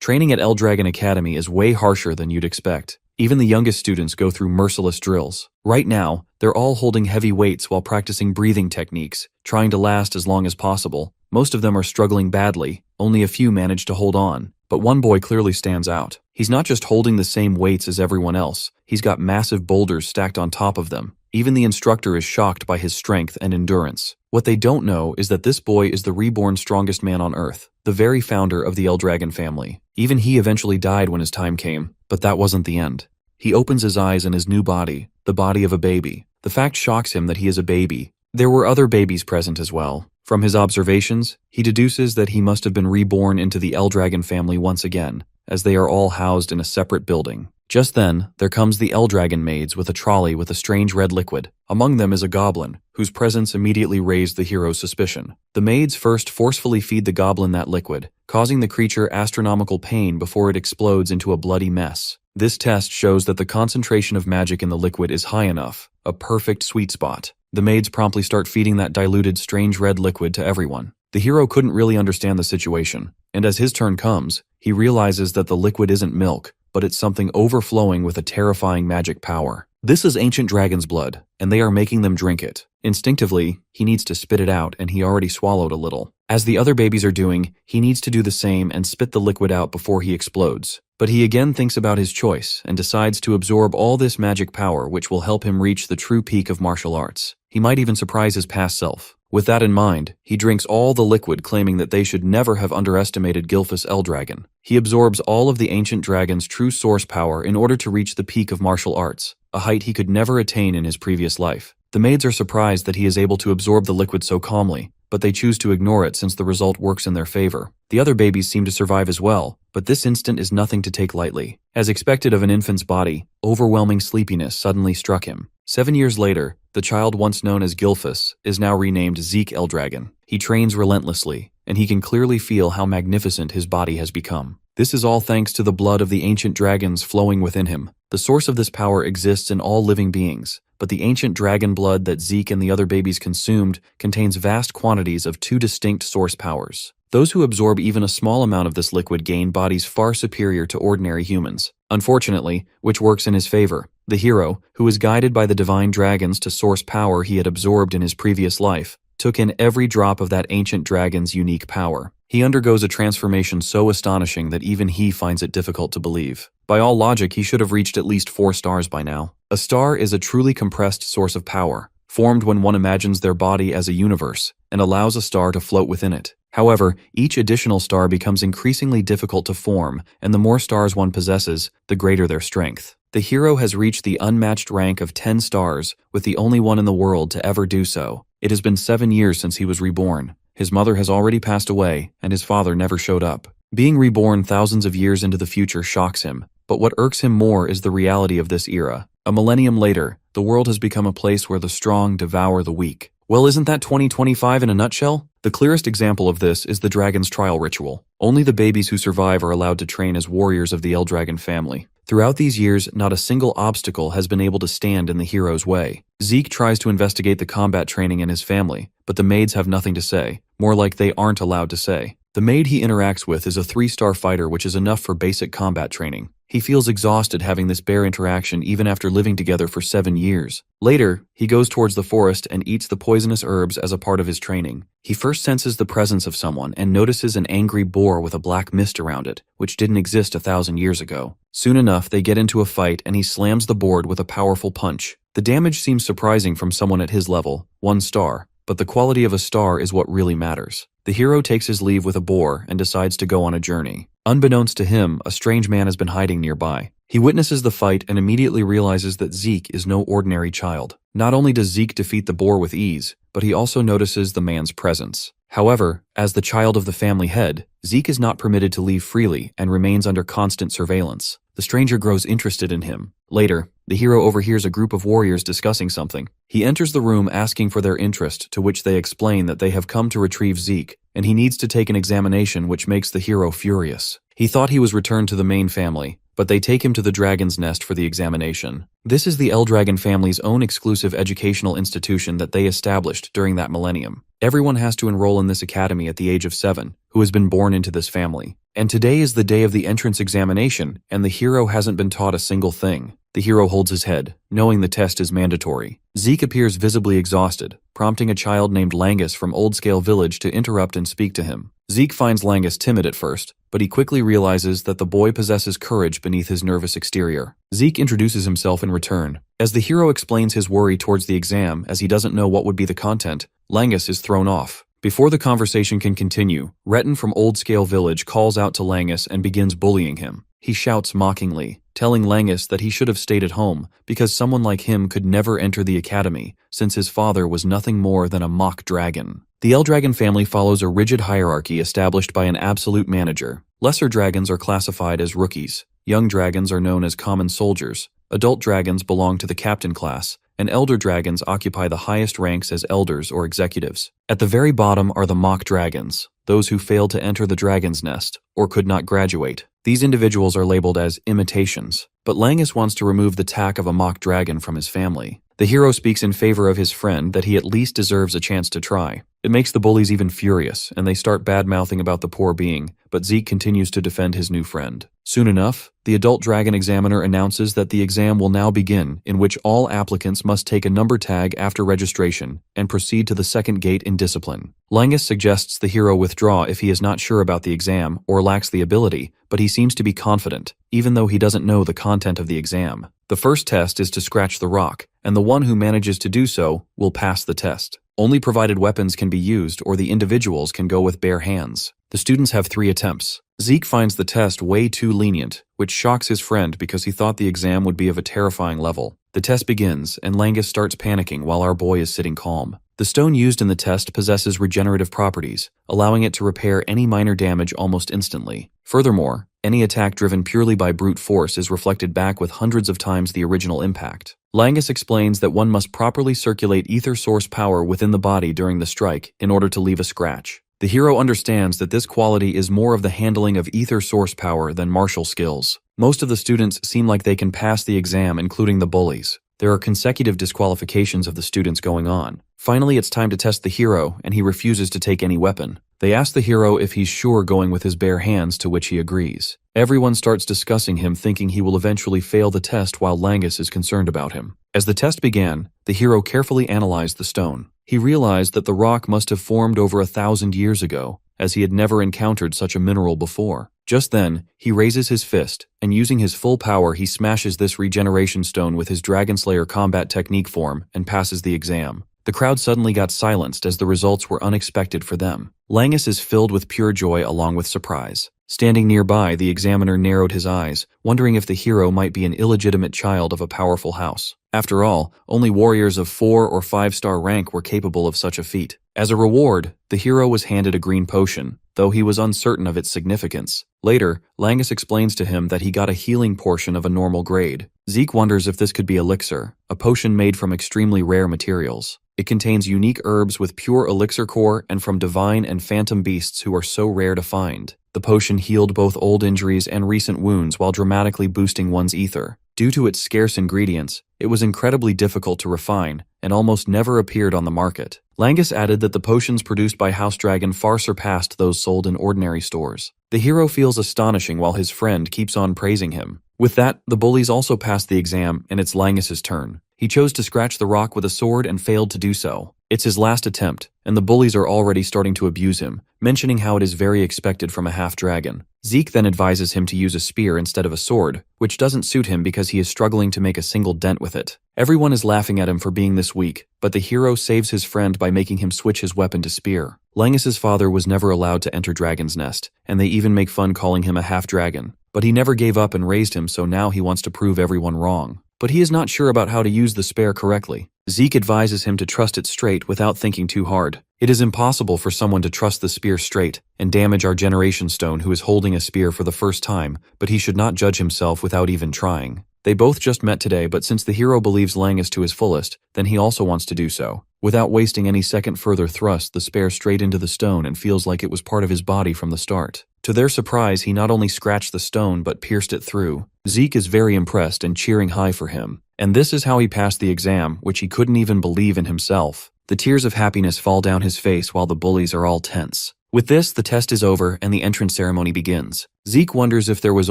Training at Dragon Academy is way harsher than you'd expect. Even the youngest students go through merciless drills. Right now, they're all holding heavy weights while practicing breathing techniques, trying to last as long as possible. Most of them are struggling badly, only a few manage to hold on. But one boy clearly stands out. He's not just holding the same weights as everyone else, he's got massive boulders stacked on top of them. Even the instructor is shocked by his strength and endurance. What they don't know is that this boy is the reborn strongest man on Earth, the very founder of the Dragon family. Even he eventually died when his time came, but that wasn't the end. He opens his eyes in his new body, the body of a baby. The fact shocks him that he is a baby. There were other babies present as well. From his observations, he deduces that he must have been reborn into the Dragon family once again, as they are all housed in a separate building. Just then, there comes the Dragon maids with a trolley with a strange red liquid. Among them is a goblin, whose presence immediately raised the hero's suspicion. The maids first forcefully feed the goblin that liquid, causing the creature astronomical pain before it explodes into a bloody mess. This test shows that the concentration of magic in the liquid is high enough, a perfect sweet spot. The maids promptly start feeding that diluted strange red liquid to everyone. The hero couldn't really understand the situation, and as his turn comes, he realizes that the liquid isn't milk, but it's something overflowing with a terrifying magic power. This is ancient dragon's blood, and they are making them drink it. Instinctively, he needs to spit it out, and he already swallowed a little. As the other babies are doing, he needs to do the same and spit the liquid out before he explodes. But he again thinks about his choice and decides to absorb all this magic power, which will help him reach the true peak of martial arts. He might even surprise his past self. With that in mind, he drinks all the liquid, claiming that they should never have underestimated Gilfus Dragon. He absorbs all of the ancient dragon's true source power in order to reach the peak of martial arts, a height he could never attain in his previous life. The maids are surprised that he is able to absorb the liquid so calmly, but they choose to ignore it since the result works in their favor. The other babies seem to survive as well, but this instant is nothing to take lightly. As expected of an infant's body, overwhelming sleepiness suddenly struck him. 7 years later, the child once known as Gilfus is now renamed Zeke Dragon. He trains relentlessly, and he can clearly feel how magnificent his body has become. This is all thanks to the blood of the ancient dragons flowing within him. The source of this power exists in all living beings, but the ancient dragon blood that Zeke and the other babies consumed contains vast quantities of two distinct source powers. Those who absorb even a small amount of this liquid gain bodies far superior to ordinary humans. Unfortunately, which works in his favor. The hero, who is guided by the divine dragons to source power he had absorbed in his previous life, took in every drop of that ancient dragon's unique power. He undergoes a transformation so astonishing that even he finds it difficult to believe. By all logic, he should have reached at least 4 stars by now. A star is a truly compressed source of power, formed when one imagines their body as a universe, and allows a star to float within it. However, each additional star becomes increasingly difficult to form, and the more stars one possesses, the greater their strength. The hero has reached the unmatched rank of 10 stars, with the only one in the world to ever do so. It has been 7 years since he was reborn. His mother has already passed away, and his father never showed up. Being reborn thousands of years into the future shocks him, but what irks him more is the reality of this era. A millennium later, the world has become a place where the strong devour the weak. Well, isn't that 2025 in a nutshell? The clearest example of this is the dragon's trial ritual. Only the babies who survive are allowed to train as warriors of the Dragon family. Throughout these years, not a single obstacle has been able to stand in the hero's way. Zeke tries to investigate the combat training in his family, but the maids have nothing to say, more like they aren't allowed to say. The maid he interacts with is a 3-star fighter, which is enough for basic combat training. He feels exhausted having this bare interaction even after living together for 7 years. Later, he goes towards the forest and eats the poisonous herbs as a part of his training. He first senses the presence of someone and notices an angry boar with a black mist around it, which didn't exist 1,000 years ago. Soon enough, they get into a fight and he slams the board with a powerful punch. The damage seems surprising from someone at his level, 1 star, but the quality of a star is what really matters. The hero takes his leave with a boar and decides to go on a journey. Unbeknownst to him, a strange man has been hiding nearby. He witnesses the fight and immediately realizes that Zeke is no ordinary child. Not only does Zeke defeat the boar with ease, but he also notices the man's presence. However, as the child of the family head, Zeke is not permitted to leave freely and remains under constant surveillance. The stranger grows interested in him. Later, the hero overhears a group of warriors discussing something. He enters the room asking for their interest, to which they explain that they have come to retrieve Zeke, and he needs to take an examination, which makes the hero furious. He thought he was returned to the main family, but they take him to the dragon's nest for the examination. This is the Eldragon family's own exclusive educational institution that they established during that millennium. Everyone has to enroll in this academy at the age of 7, who has been born into this family. And today is the day of the entrance examination, and the hero hasn't been taught a single thing. The hero holds his head, knowing the test is mandatory. Zeke appears visibly exhausted, prompting a child named Langus from Old Scale Village to interrupt and speak to him. Zeke finds Langus timid at first, but he quickly realizes that the boy possesses courage beneath his nervous exterior. Zeke introduces himself in return. As the hero explains his worry towards the exam as he doesn't know what would be the content, Langus is thrown off. Before the conversation can continue, Retton from Old Scale Village calls out to Langus and begins bullying him. He shouts mockingly, telling Langus that he should have stayed at home because someone like him could never enter the academy since his father was nothing more than a mock dragon. The Eldragon family follows a rigid hierarchy established by an absolute manager. Lesser dragons are classified as rookies, young dragons are known as common soldiers, adult dragons belong to the captain class, and elder dragons occupy the highest ranks as elders or executives. At the very bottom are the mock dragons, those who failed to enter the dragon's nest or could not graduate. These individuals are labeled as imitations, but Langus wants to remove the tack of a mock dragon from his family. The hero speaks in favor of his friend that he at least deserves a chance to try. It makes the bullies even furious, and they start bad-mouthing about the poor being, but Zeke continues to defend his new friend. Soon enough, the adult dragon examiner announces that the exam will now begin, in which all applicants must take a number tag after registration and proceed to the second gate in discipline. Langus suggests the hero withdraw if he is not sure about the exam or lacks the ability, but he seems to be confident, even though he doesn't know the content of the exam. The first test is to scratch the rock, and the one who manages to do so will pass the test. Only provided weapons can be used or the individuals can go with bare hands. The students have 3 attempts. Zeke finds the test way too lenient, which shocks his friend because he thought the exam would be of a terrifying level. The test begins, and Langus starts panicking while our boy is sitting calm. The stone used in the test possesses regenerative properties, allowing it to repair any minor damage almost instantly. Furthermore, any attack driven purely by brute force is reflected back with hundreds of times the original impact. Langus explains that one must properly circulate ether source power within the body during the strike in order to leave a scratch. The hero understands that this quality is more of the handling of ether source power than martial skills. Most of the students seem like they can pass the exam, including the bullies. There are consecutive disqualifications of the students going on. Finally, it's time to test the hero, and he refuses to take any weapon. They ask the hero if he's sure going with his bare hands, to which he agrees. Everyone starts discussing him, thinking he will eventually fail the test while Langus is concerned about him. As the test began, the hero carefully analyzed the stone. He realized that the rock must have formed over 1,000 years ago, as he had never encountered such a mineral before. Just then, he raises his fist, and using his full power he smashes this regeneration stone with his Dragonslayer combat technique form and passes the exam. The crowd suddenly got silenced as the results were unexpected for them. Langus is filled with pure joy along with surprise. Standing nearby, the examiner narrowed his eyes, wondering if the hero might be an illegitimate child of a powerful house. After all, only warriors of 4- or 5-star rank were capable of such a feat. As a reward, the hero was handed a green potion, though he was uncertain of its significance. Later, Langus explains to him that he got a healing portion of a normal grade. Zeke wonders if this could be elixir, a potion made from extremely rare materials. It contains unique herbs with pure elixir core and from divine and phantom beasts who are so rare to find. The potion healed both old injuries and recent wounds while dramatically boosting one's ether. Due to its scarce ingredients, it was incredibly difficult to refine and almost never appeared on the market. Langus added that the potions produced by House Dragon far surpassed those sold in ordinary stores. The hero feels astonishing while his friend keeps on praising him. With that, the bullies also passed the exam, and it's Langus's turn. He chose to scratch the rock with a sword and failed to do so. It's his last attempt, and the bullies are already starting to abuse him, mentioning how it is very expected from a half-dragon. Zeke then advises him to use a spear instead of a sword, which doesn't suit him because he is struggling to make a single dent with it. Everyone is laughing at him for being this weak, but the hero saves his friend by making him switch his weapon to spear. Langus's father was never allowed to enter Dragon's Nest, and they even make fun calling him a half-dragon. But he never gave up and raised him, so now he wants to prove everyone wrong. But he is not sure about how to use the spear correctly. Zeke advises him to trust it straight without thinking too hard. It is impossible for someone to trust the spear straight and damage our generation stone who is holding a spear for the first time, but he should not judge himself without even trying. They both just met today, but since the hero believes Langus to his fullest, then he also wants to do so. Without wasting any second further thrust the spear straight into the stone and feels like it was part of his body from the start. To their surprise, he not only scratched the stone but pierced it through. Zeke is very impressed and cheering high for him. And this is how he passed the exam, which he couldn't even believe in himself. The tears of happiness fall down his face while the bullies are all tense. With this, the test is over and the entrance ceremony begins. Zeke wonders if there was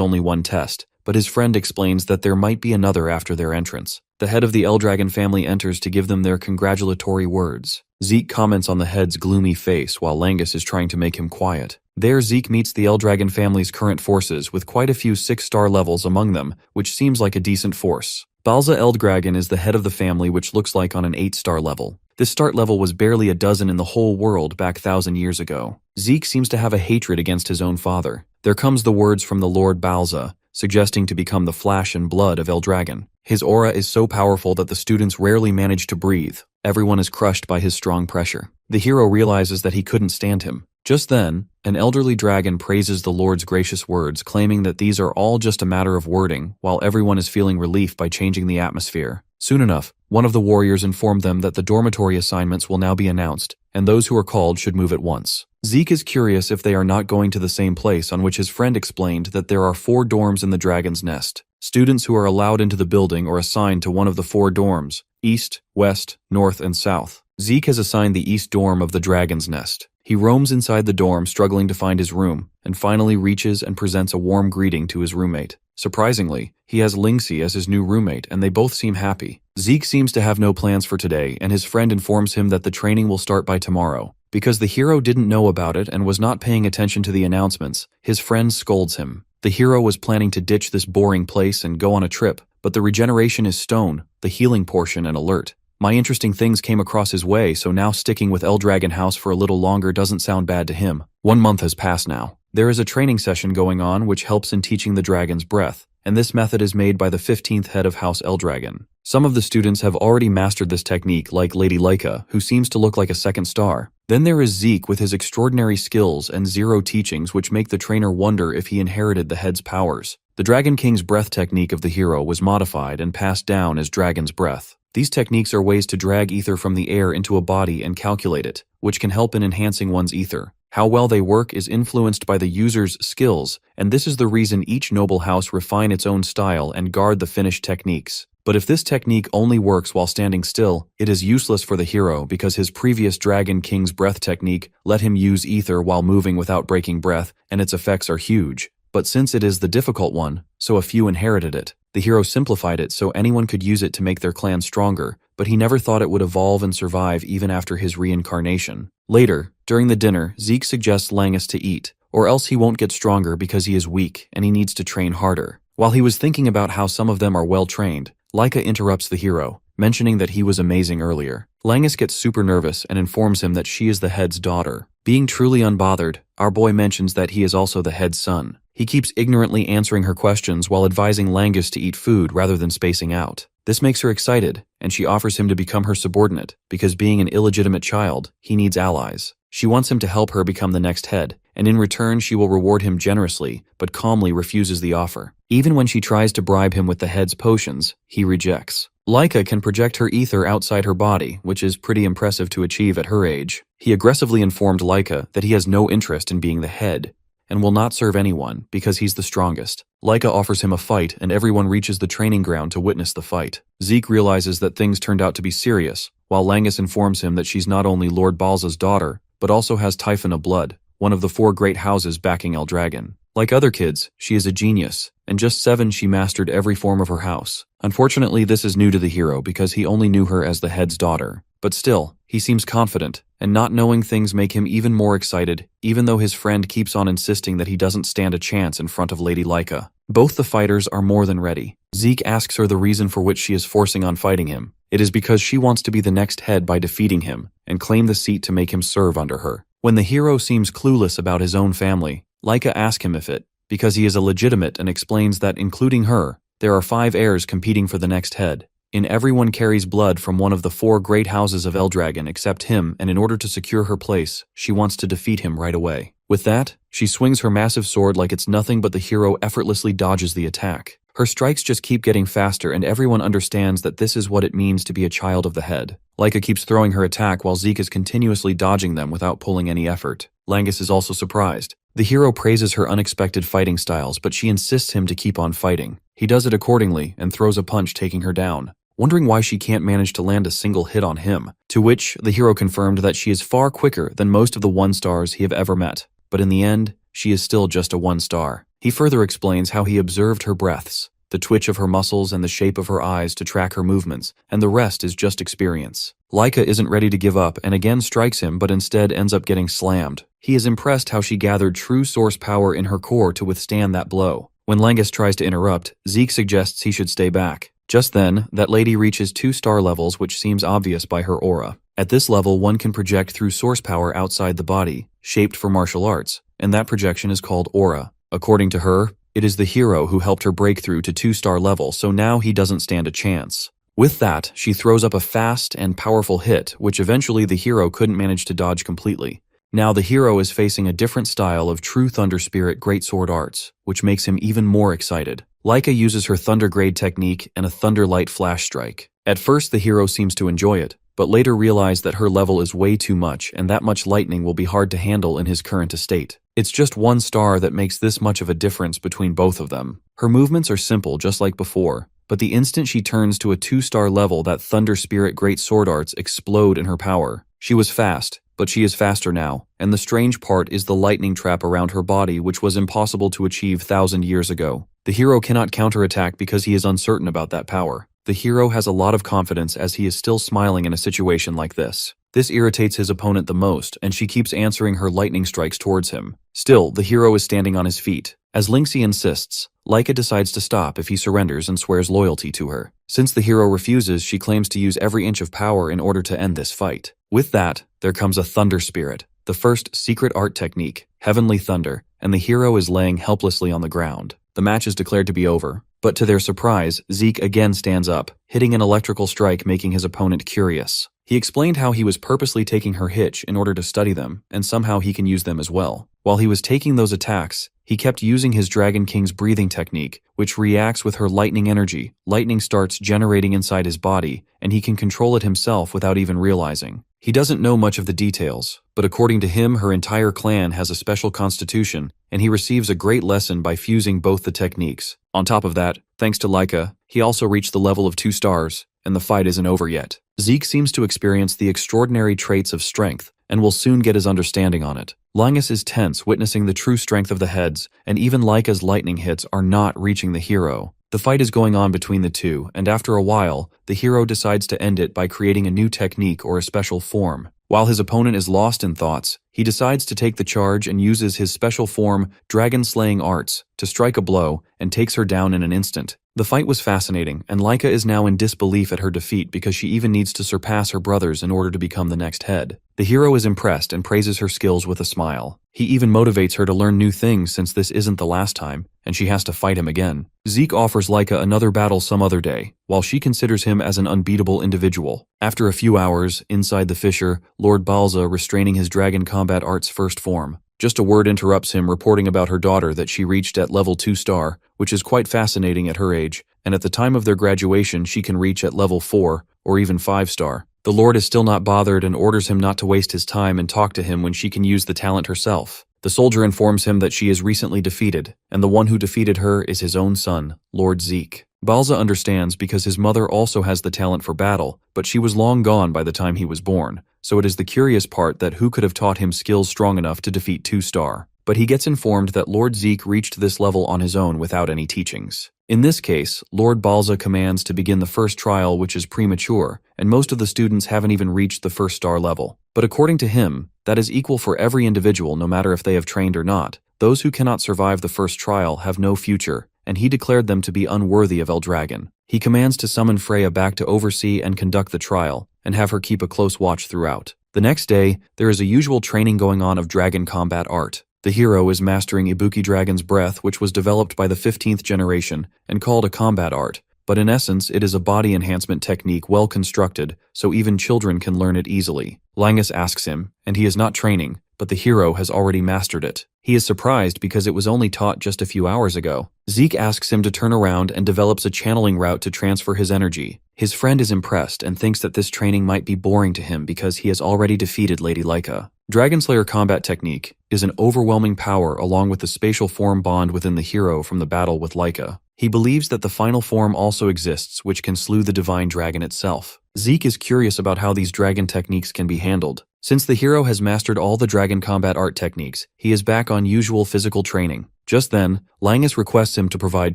only one test, but his friend explains that there might be another after their entrance. The head of the Eldragon family enters to give them their congratulatory words. Zeke comments on the head's gloomy face while Langus is trying to make him quiet. There, Zeke meets the Eldragon family's current forces with quite a few 6-star levels among them, which seems like a decent force. Balza Eldragon is the head of the family, which looks like on an 8-star level. This start level was barely a dozen in the whole world back 1,000 years ago. Zeke seems to have a hatred against his own father. There comes the words from the Lord Balza, suggesting to become the flesh and blood of Eldragon. His aura is so powerful that the students rarely manage to breathe. Everyone is crushed by his strong pressure. The hero realizes that he couldn't stand him. Just then, an elderly dragon praises the Lord's gracious words, claiming that these are all just a matter of wording, while everyone is feeling relief by changing the atmosphere. Soon enough, one of the warriors informed them that the dormitory assignments will now be announced, and those who are called should move at once. Zeke is curious if they are not going to the same place, on which his friend explained that there are 4 dorms in the Dragon's Nest. Students who are allowed into the building are assigned to one of the 4 dorms: East, West, North, and South. Zeke has assigned the East dorm of the Dragon's Nest. He roams inside the dorm, struggling to find his room, and finally reaches and presents a warm greeting to his roommate. Surprisingly, he has Lingxi as his new roommate, and they both seem happy. Zeke seems to have no plans for today, and his friend informs him that the training will start by tomorrow. Because the hero didn't know about it and was not paying attention to the announcements, his friend scolds him. The hero was planning to ditch this boring place and go on a trip, but the regeneration is stone, the healing portion an alert. My interesting things came across his way, so now sticking with Eldragon House for a little longer doesn't sound bad to him. 1 month has passed now. There is a training session going on which helps in teaching the dragon's breath, and this method is made by the 15th head of House Eldragon. Some of the students have already mastered this technique, like Lady Laika, who seems to look like a 2nd star. Then there is Zeke with his extraordinary skills and 0 teachings, which make the trainer wonder if he inherited the head's powers. The Dragon King's breath technique of the hero was modified and passed down as Dragon's Breath. These techniques are ways to drag ether from the air into a body and calculate it, which can help in enhancing one's ether. How well they work is influenced by the user's skills, and this is the reason each noble house refine its own style and guard the finished techniques. But if this technique only works while standing still, it is useless for the hero because his previous Dragon King's breath technique let him use ether while moving without breaking breath, and its effects are huge. But since it is the difficult one, so a few inherited it. The hero simplified it so anyone could use it to make their clan stronger, but he never thought it would evolve and survive even after his reincarnation. Later, during the dinner, Zeke suggests Langus to eat, or else he won't get stronger because he is weak and he needs to train harder. While he was thinking about how some of them are well trained, Laika interrupts the hero, mentioning that he was amazing earlier. Langus gets super nervous and informs him that she is the head's daughter. Being truly unbothered, our boy mentions that he is also the head's son. He keeps ignorantly answering her questions while advising Langus to eat food rather than spacing out. This makes her excited, and she offers him to become her subordinate, because being an illegitimate child, he needs allies. She wants him to help her become the next head, and in return she will reward him generously, but calmly refuses the offer. Even when she tries to bribe him with the head's potions, he rejects. Laika can project her ether outside her body, which is pretty impressive to achieve at her age. He aggressively informed Laika that he has no interest in being the head, and will not serve anyone because he's the strongest. Laika offers him a fight, and everyone reaches the training ground to witness the fight. Zeke realizes that things turned out to be serious, while Langus informs him that she's not only Lord Balza's daughter, but also has Typhona blood, one of the 4 great houses backing Eldragon. Like other kids, she is a genius, and just 7 she mastered every form of her house. Unfortunately, this is new to the hero because he only knew her as the head's daughter. But still, he seems confident, and not knowing things make him even more excited, even though his friend keeps on insisting that he doesn't stand a chance in front of Lady Laika. Both the fighters are more than ready. Zeke asks her the reason for which she is forcing on fighting him. It is because she wants to be the next head by defeating him, and claim the seat to make him serve under her. When the hero seems clueless about his own family, Laika asks him if it, because he is illegitimate, and explains that including her, there are 5 heirs competing for the next head. Everyone carries blood from one of the 4 great houses of Eldragon except him, and in order to secure her place, she wants to defeat him right away. With that, she swings her massive sword like it's nothing, but the hero effortlessly dodges the attack. Her strikes just keep getting faster and everyone understands that this is what it means to be a child of the head. Laika keeps throwing her attack while Zeke is continuously dodging them without pulling any effort. Langus is also surprised. The hero praises her unexpected fighting styles, but she insists him to keep on fighting. He does it accordingly and throws a punch, taking her down, wondering why she can't manage to land a single hit on him, to which the hero confirmed that she is far quicker than most of the 1-stars he have ever met, but in the end, she is still just a 1-star. He further explains how he observed her breaths, the twitch of her muscles and the shape of her eyes to track her movements, and the rest is just experience. Laika isn't ready to give up and again strikes him, but instead ends up getting slammed. He is impressed how she gathered true source power in her core to withstand that blow. When Langus tries to interrupt, Zeke suggests he should stay back. Just then, that lady reaches 2-star levels, which seems obvious by her aura. At this level, one can project through source power outside the body, shaped for martial arts, and that projection is called aura. According to her, it is the hero who helped her break through to 2-star level, so now he doesn't stand a chance. With that, she throws up a fast and powerful hit, which eventually the hero couldn't manage to dodge completely. Now the hero is facing a different style of true Thunder Spirit Greatsword Arts, which makes him even more excited. Laika uses her Thunder Grade technique and a Thunder Light Flash Strike. At first the hero seems to enjoy it, but later realized that her level is way too much and that much lightning will be hard to handle in his current estate. It's just 1 star that makes this much of a difference between both of them. Her movements are simple just like before, but the instant she turns to a 2-star level, that Thunder Spirit Great Sword Arts explode in her power. She was fast, but she is faster now, and the strange part is the lightning trap around her body, which was impossible to achieve 1,000 years ago. The hero cannot counterattack because he is uncertain about that power. The hero has a lot of confidence as he is still smiling in a situation like this. This irritates his opponent the most, and she keeps answering her lightning strikes towards him. Still, the hero is standing on his feet. As Linksy insists, Laika decides to stop if he surrenders and swears loyalty to her. Since the hero refuses, she claims to use every inch of power in order to end this fight. With that, there comes a Thunder Spirit, the first secret art technique, Heavenly Thunder, and the hero is laying helplessly on the ground. The match is declared to be over, but to their surprise, Zeke again stands up, hitting an electrical strike, making his opponent curious. He explained how he was purposely taking her hitch in order to study them, and somehow he can use them as well. While he was taking those attacks, he kept using his Dragon King's breathing technique, which reacts with her lightning energy. Lightning starts generating inside his body, and he can control it himself without even realizing. He doesn't know much of the details, but according to him, her entire clan has a special constitution, and he receives a great lesson by fusing both the techniques. On top of that, thanks to Laika, he also reached the level of 2 stars, and the fight isn't over yet. Zeke seems to experience the extraordinary traits of strength, and will soon get his understanding on it. Langus is tense, witnessing the true strength of the heads, and even Laika's lightning hits are not reaching the hero. The fight is going on between the two, and after a while, the hero decides to end it by creating a new technique or a special form. While his opponent is lost in thoughts, he decides to take the charge and uses his special form, Dragon Slaying Arts, to strike a blow and takes her down in an instant. The fight was fascinating, and Laika is now in disbelief at her defeat because she even needs to surpass her brothers in order to become the next head. The hero is impressed and praises her skills with a smile. He even motivates her to learn new things since this isn't the last time, and she has to fight him again. Zeke offers Laika another battle some other day, while she considers him as an unbeatable individual. After a few hours, inside the fissure, Lord Balza restraining his Dragon Combat Arts first form. Just a word interrupts him, reporting about her daughter that she reached at level 2 star, which is quite fascinating at her age, and at the time of their graduation she can reach at level 4 or even 5 star. The Lord is still not bothered and orders him not to waste his time and talk to him when she can use the talent herself. The soldier informs him that she is recently defeated, and the one who defeated her is his own son, Lord Zeke. Balza understands because his mother also has the talent for battle, but she was long gone by the time he was born, so it is the curious part that who could have taught him skills strong enough to defeat 2 star. But he gets informed that Lord Zeke reached this level on his own without any teachings. In this case, Lord Balza commands to begin the first trial, which is premature, and most of the students haven't even reached the 1st star level. But according to him, that is equal for every individual no matter if they have trained or not. Those who cannot survive the first trial have no future, and he declared them to be unworthy of Eldragon. He commands to summon Freya back to oversee and conduct the trial, and have her keep a close watch throughout. The next day, there is a usual training going on of Dragon Combat Art. The hero is mastering Ibuki Dragon's Breath, which was developed by the 15th generation and called a combat art, but in essence it is a body enhancement technique well constructed, so even children can learn it easily. Langus asks him, and he is not training, but the hero has already mastered it. He is surprised because it was only taught just a few hours ago. Zeke asks him to turn around and develops a channeling route to transfer his energy. His friend is impressed and thinks that this training might be boring to him because he has already defeated Lady Laika. Dragonslayer combat technique is an overwhelming power along with the spatial form bond within the hero from the battle with Laika. He believes that the final form also exists, which can slew the divine dragon itself. Zeke is curious about how these dragon techniques can be handled. Since the hero has mastered all the dragon combat art techniques, he is back on usual physical training. Just then, Langus requests him to provide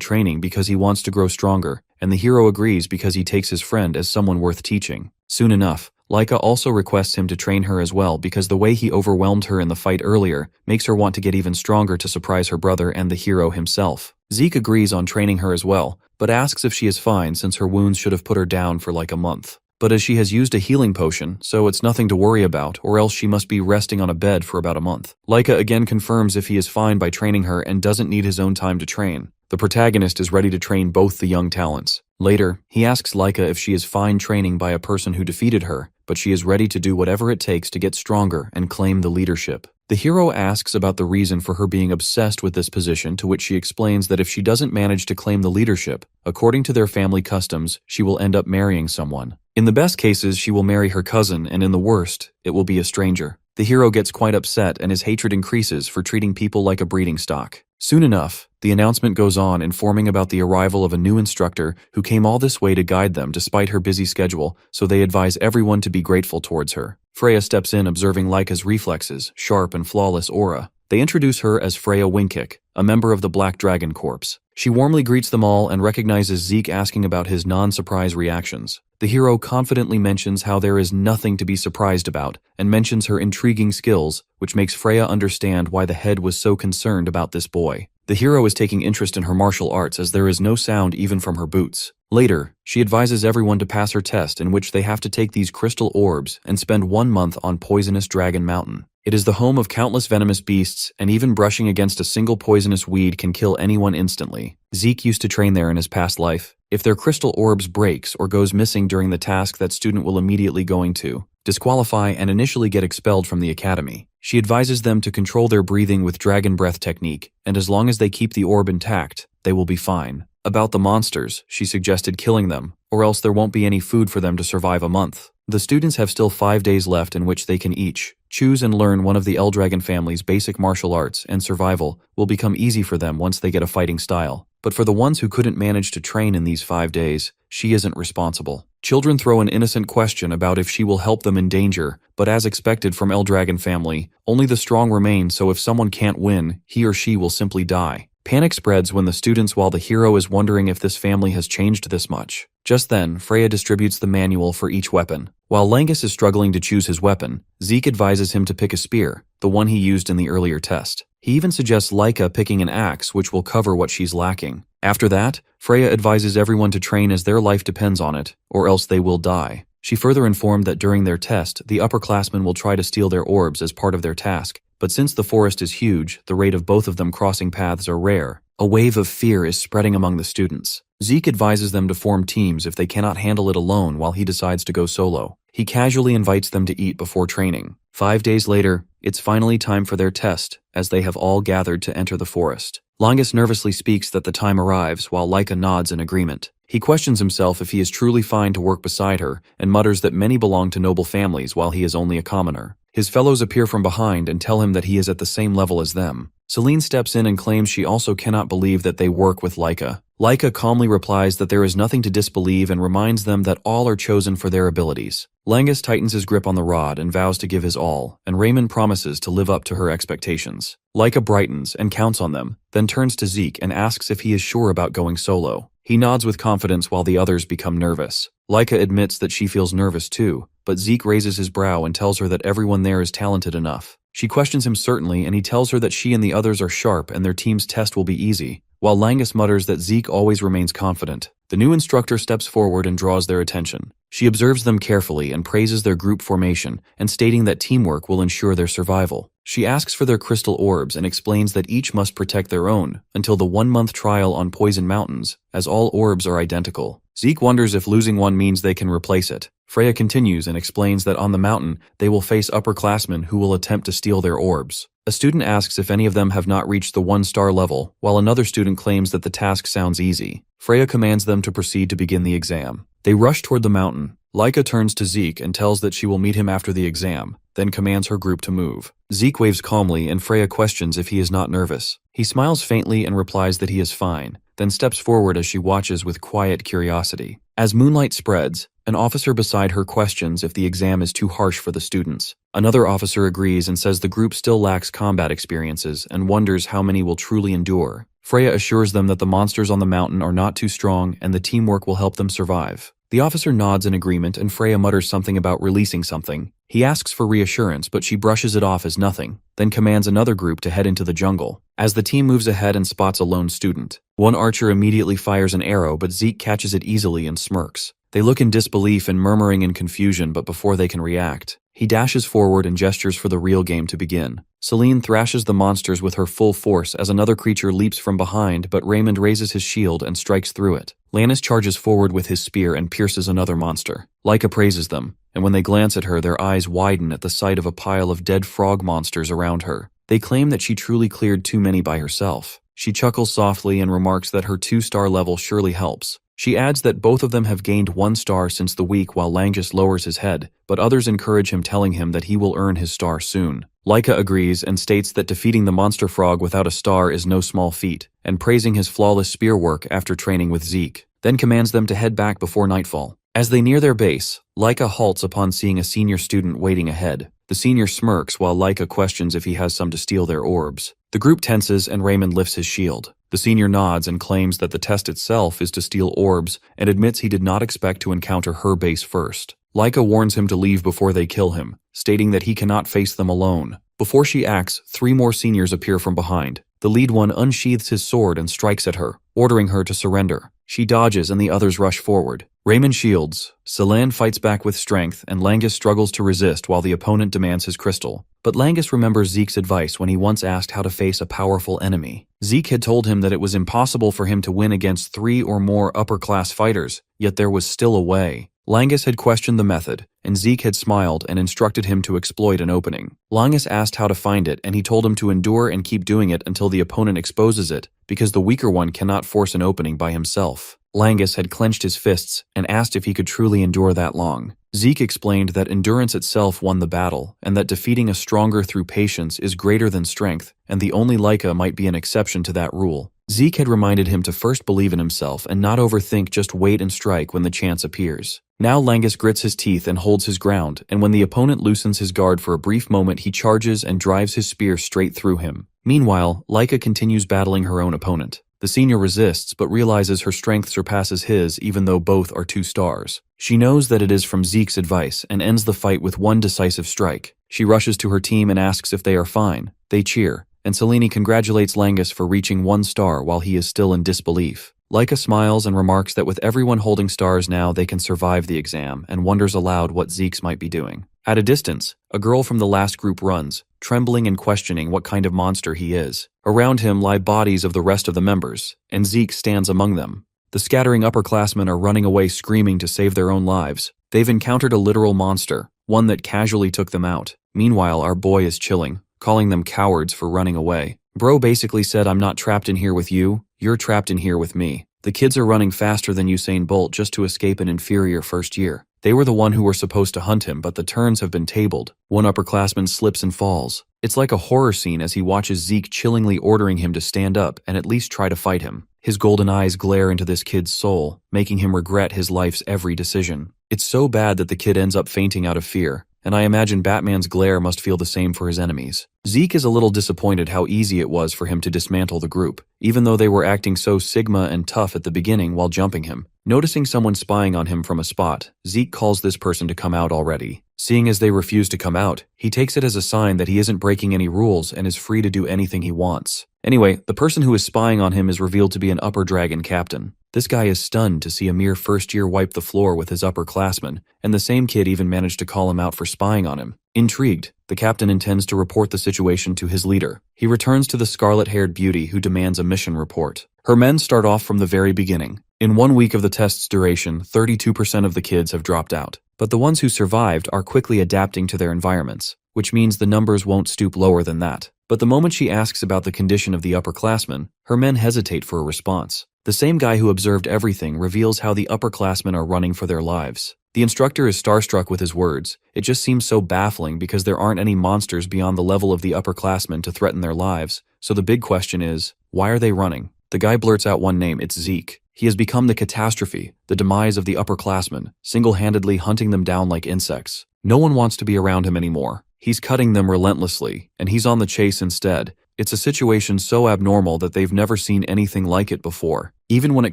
training because he wants to grow stronger, and the hero agrees because he takes his friend as someone worth teaching. Soon enough, Laika also requests him to train her as well because the way he overwhelmed her in the fight earlier makes her want to get even stronger to surprise her brother and the hero himself. Zeke agrees on training her as well, but asks if she is fine since her wounds should have put her down for like a month. But as she has used a healing potion, so it's nothing to worry about, or else she must be resting on a bed for about a month. Laika again confirms if he is fine by training her and doesn't need his own time to train. The protagonist is ready to train both the young talents. Later, he asks Laika if she is fine training by a person who defeated her, but she is ready to do whatever it takes to get stronger and claim the leadership. The hero asks about the reason for her being obsessed with this position, to which she explains that if she doesn't manage to claim the leadership, according to their family customs, she will end up marrying someone. In the best cases, she will marry her cousin, and in the worst, it will be a stranger. The hero gets quite upset and his hatred increases for treating people like a breeding stock. Soon enough, the announcement goes on informing about the arrival of a new instructor who came all this way to guide them despite her busy schedule, so they advise everyone to be grateful towards her. Freya steps in observing Laika's reflexes, sharp and flawless aura. They introduce her as Freya Wingkick, a member of the Black Dragon Corps. She warmly greets them all and recognizes Zeke asking about his non-surprise reactions. The hero confidently mentions how there is nothing to be surprised about and mentions her intriguing skills, which makes Freya understand why the head was so concerned about this boy. The hero is taking interest in her martial arts as there is no sound even from her boots. Later, she advises everyone to pass her test in which they have to take these crystal orbs and spend 1 month on Poisonous Dragon Mountain. It is the home of countless venomous beasts, and even brushing against a single poisonous weed can kill anyone instantly. Zeke used to train there in his past life. If their crystal orbs breaks or goes missing during the task, that student will immediately going to disqualify and initially get expelled from the academy. She advises them to control their breathing with dragon breath technique, and as long as they keep the orb intact, they will be fine. About the monsters, she suggested killing them, or else there won't be any food for them to survive a month. The students have still 5 days left in which they can each choose and learn one of the Eldragon family's basic martial arts, and survival will become easy for them once they get a fighting style. But for the ones who couldn't manage to train in these 5 days, she isn't responsible. Children throw an innocent question about if she will help them in danger, but as expected from Eldragon family, only the strong remain, so if someone can't win, he or she will simply die. Panic spreads when the students, while the hero is wondering if this family has changed this much. Just then, Freya distributes the manual for each weapon. While Langus is struggling to choose his weapon, Zeke advises him to pick a spear, the one he used in the earlier test. He even suggests Laika picking an axe, which will cover what she's lacking. After that, Freya advises everyone to train as their life depends on it, or else they will die. She further informed that during their test, the upperclassmen will try to steal their orbs as part of their task, but since the forest is huge, the rate of both of them crossing paths are rare. A wave of fear is spreading among the students. Zeke advises them to form teams if they cannot handle it alone, while he decides to go solo. He casually invites them to eat before training. 5 days later, it's finally time for their test, as they have all gathered to enter the forest. Langus nervously speaks that the time arrives, while Laika nods in agreement. He questions himself if he is truly fine to work beside her, and mutters that many belong to noble families while he is only a commoner. His fellows appear from behind and tell him that he is at the same level as them. Celine steps in and claims she also cannot believe that they work with Laika. Laika calmly replies that there is nothing to disbelieve and reminds them that all are chosen for their abilities. Langus tightens his grip on the rod and vows to give his all, and Raymond promises to live up to her expectations. Laika brightens and counts on them, then turns to Zeke and asks if he is sure about going solo. He nods with confidence while the others become nervous. Laika admits that she feels nervous too, but Zeke raises his brow and tells her that everyone there is talented enough. She questions him certainly, and he tells her that she and the others are sharp and their team's test will be easy, while Langus mutters that Zeke always remains confident. The new instructor steps forward and draws their attention. She observes them carefully and praises their group formation, and stating that teamwork will ensure their survival. She asks for their crystal orbs and explains that each must protect their own until the 1-month trial on Poison Mountains, as all orbs are identical. Zeke wonders if losing one means they can replace it. Freya continues and explains that on the mountain, they will face upperclassmen who will attempt to steal their orbs. A student asks if any of them have not reached the 1-star level, while another student claims that the task sounds easy. Freya commands them to proceed to begin the exam. They rush toward the mountain. Laika turns to Zeke and tells that she will meet him after the exam, then commands her group to move. Zeke waves calmly and Freya questions if he is not nervous. He smiles faintly and replies that he is fine, then steps forward as she watches with quiet curiosity. As moonlight spreads, an officer beside her questions if the exam is too harsh for the students. Another officer agrees and says the group still lacks combat experiences and wonders how many will truly endure. Freya assures them that the monsters on the mountain are not too strong and the teamwork will help them survive. The officer nods in agreement and Freya mutters something about releasing something. He asks for reassurance, but she brushes it off as nothing, then commands another group to head into the jungle. As the team moves ahead and spots a lone student, one archer immediately fires an arrow, but Zeke catches it easily and smirks. They look in disbelief and murmuring in confusion, but before they can react, he dashes forward and gestures for the real game to begin. Celine thrashes the monsters with her full force as another creature leaps from behind, but Raymond raises his shield and strikes through it. Lannis charges forward with his spear and pierces another monster. Laika praises them, and when they glance at her, their eyes widen at the sight of a pile of dead frog monsters around her. They claim that she truly cleared too many by herself. She chuckles softly and remarks that her 2-star level surely helps. She adds that both of them have gained 1 star since the week, while Langus lowers his head, but others encourage him, telling him that he will earn his star soon. Laika agrees and states that defeating the monster frog without a star is no small feat, and praising his flawless spear work after training with Zeke, then commands them to head back before nightfall. As they near their base, Laika halts upon seeing a senior student waiting ahead. The senior smirks while Laika questions if he has some to steal their orbs. The group tenses and Raymond lifts his shield. The senior nods and claims that the test itself is to steal orbs and admits he did not expect to encounter her base first. Laika warns him to leave before they kill him, stating that he cannot face them alone. Before she acts, 3 more seniors appear from behind. The lead one unsheathes his sword and strikes at her, ordering her to surrender. She dodges and the others rush forward. Raymond shields. Celine fights back with strength and Langus struggles to resist while the opponent demands his crystal. But Langus remembers Zeke's advice when he once asked how to face a powerful enemy. Zeke had told him that it was impossible for him to win against 3 or more upper-class fighters, yet there was still a way. Langus had questioned the method, and Zeke had smiled and instructed him to exploit an opening. Langus asked how to find it, and he told him to endure and keep doing it until the opponent exposes it, because the weaker one cannot force an opening by himself. Langus had clenched his fists and asked if he could truly endure that long. Zeke explained that endurance itself won the battle, and that defeating a stronger through patience is greater than strength, and the only Laika might be an exception to that rule. Zeke had reminded him to first believe in himself and not overthink, just wait and strike when the chance appears. Now Langus grits his teeth and holds his ground, and when the opponent loosens his guard for a brief moment, he charges and drives his spear straight through him. Meanwhile, Laika continues battling her own opponent. The senior resists but realizes her strength surpasses his even though both are 2 stars. She knows that it is from Zeke's advice and ends the fight with one decisive strike. She rushes to her team and asks if they are fine. They cheer, and Selene congratulates Langus for reaching 1 star while he is still in disbelief. Laika smiles and remarks that with everyone holding stars now, they can survive the exam, and wonders aloud what Zeke's might be doing. At a distance, a girl from the last group runs, trembling and questioning what kind of monster he is. Around him lie bodies of the rest of the members, and Zeke stands among them. The scattering upperclassmen are running away screaming to save their own lives. They've encountered a literal monster, one that casually took them out. Meanwhile, our boy is chilling, calling them cowards for running away. Bro basically said, "I'm not trapped in here with you, you're trapped in here with me." The kids are running faster than Usain Bolt just to escape an inferior first year. They were the one who were supposed to hunt him, but the turns have been tabled. One upperclassman slips and falls. It's like a horror scene as he watches Zeke chillingly ordering him to stand up and at least try to fight him. His golden eyes glare into this kid's soul, making him regret his life's every decision. It's so bad that the kid ends up fainting out of fear, and I imagine Batman's glare must feel the same for his enemies. Zeke is a little disappointed how easy it was for him to dismantle the group, even though they were acting so Sigma and tough at the beginning while jumping him. Noticing someone spying on him from a spot, Zeke calls this person to come out already. Seeing as they refuse to come out, he takes it as a sign that he isn't breaking any rules and is free to do anything he wants. Anyway, the person who is spying on him is revealed to be an upper dragon captain. This guy is stunned to see a mere first year wipe the floor with his upperclassmen, and the same kid even managed to call him out for spying on him. Intrigued, the captain intends to report the situation to his leader. He returns to the scarlet-haired beauty who demands a mission report. Her men start off from the very beginning. In 1 week of the test's duration, 32% of the kids have dropped out. But the ones who survived are quickly adapting to their environments, which means the numbers won't stoop lower than that. But the moment she asks about the condition of the upperclassmen, her men hesitate for a response. The same guy who observed everything reveals how the upperclassmen are running for their lives. The instructor is starstruck with his words. It just seems so baffling because there aren't any monsters beyond the level of the upperclassmen to threaten their lives. So the big question is, why are they running? The guy blurts out one name, it's Zeke. He has become the catastrophe, the demise of the upperclassmen, single-handedly hunting them down like insects. No one wants to be around him anymore. He's cutting them relentlessly, and he's on the chase instead. It's a situation so abnormal that they've never seen anything like it before. Even when it